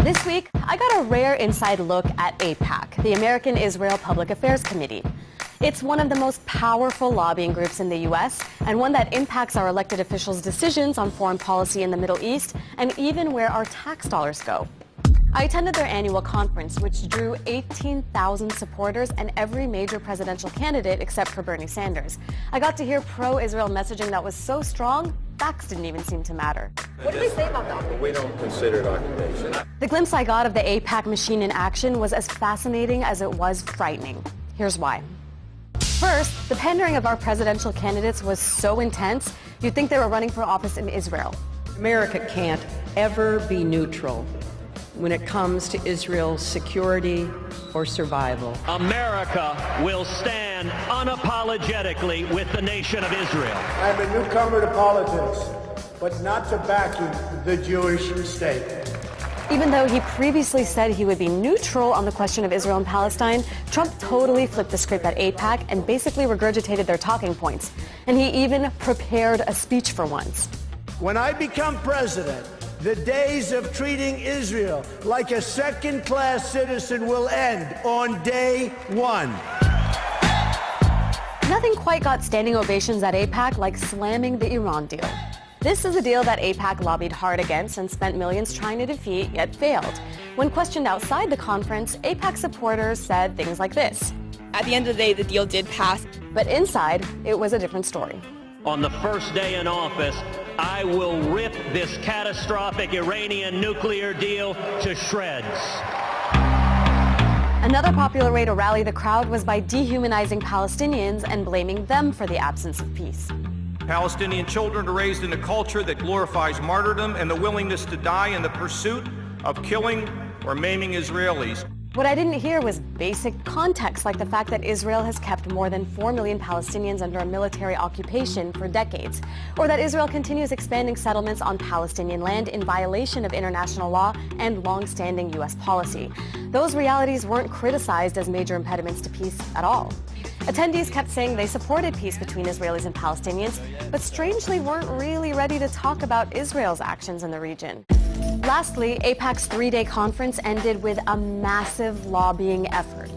This week, I got a rare inside look at Aipac, the American Israel Public Affairs Committee. It's one of the most powerful lobbying groups in the U.S. and one that impacts our elected officials' decisions on foreign policy in the Middle East and even where our tax dollars go. I attended their annual conference, which drew 18,000 supporters and every major presidential candidate except for Bernie Sanders. I got to hear pro-Israel messaging that was so strong, facts didn't even seem to matter. What did they say about the occupation? We don't consider it occupation. The glimpse I got of the Aipac machine in action was as fascinating as it was frightening. Here's why. First, the pandering of our presidential candidates was so intense, you'd think they were running for office in Israel. America can't ever be neutral when it comes to Israel's security or survival. America will stand unapologetically with the nation of Israel. I'm a newcomer to politics, but not to backing the Jewish state. Even though he previously said he would be neutral on the question of Israel and Palestine, Trump totally flipped the script at Aipac and basically regurgitated their talking points. And he even prepared a speech for once. When I become president, the days of treating Israel like a second-class citizen will end on day one. Nothing quite got standing ovations at Aipac like slamming the Iran deal. This is a deal that Aipac lobbied hard against and spent millions trying to defeat, yet failed. When questioned outside the conference, Aipac supporters said things like this. At the end of the day, the deal did pass. But inside, it was a different story. On the first day in office, I will rip this catastrophic Iranian nuclear deal to shreds. Another popular way to rally the crowd was by dehumanizing Palestinians and blaming them for the absence of peace. Palestinian children are raised in a culture that glorifies martyrdom and the willingness to die in the pursuit of killing or maiming Israelis. What I didn't hear was basic context, like the fact that Israel has kept more than 4 million Palestinians under a military occupation for decades, or that Israel continues expanding settlements on Palestinian land in violation of international law and long-standing U.S. policy. Those realities weren't criticized as major impediments to peace at all. Attendees kept saying they supported peace between Israelis and Palestinians, but strangely weren't really ready to talk about Israel's actions in the region. Lastly, Aipac's 3-day conference ended with a massive lobbying effort.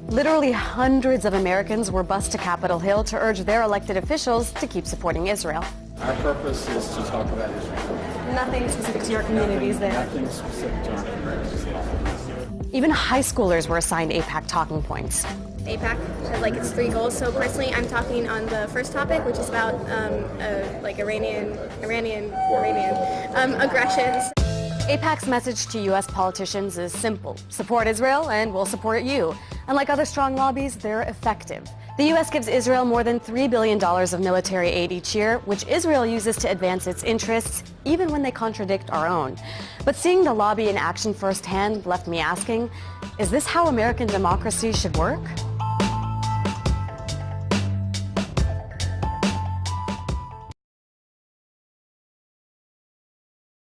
Literally hundreds of Americans were bussed to Capitol Hill to urge their elected officials to keep supporting Israel. Our purpose is to talk about Israel. Nothing specific to your communities there. Nothing specific to our communities. Even high schoolers were assigned Aipac talking points. AIPAC had like its 3 goals. So personally, I'm talking on the first topic, which is about like Iranian aggressions. Aipac's message to U.S. politicians is simple. Support Israel and we'll support you. Unlike other strong lobbies, they're effective. The U.S. gives Israel more than $3 billion of military aid each year, which Israel uses to advance its interests, even when they contradict our own. But seeing the lobby in action firsthand left me asking, is this how American democracy should work?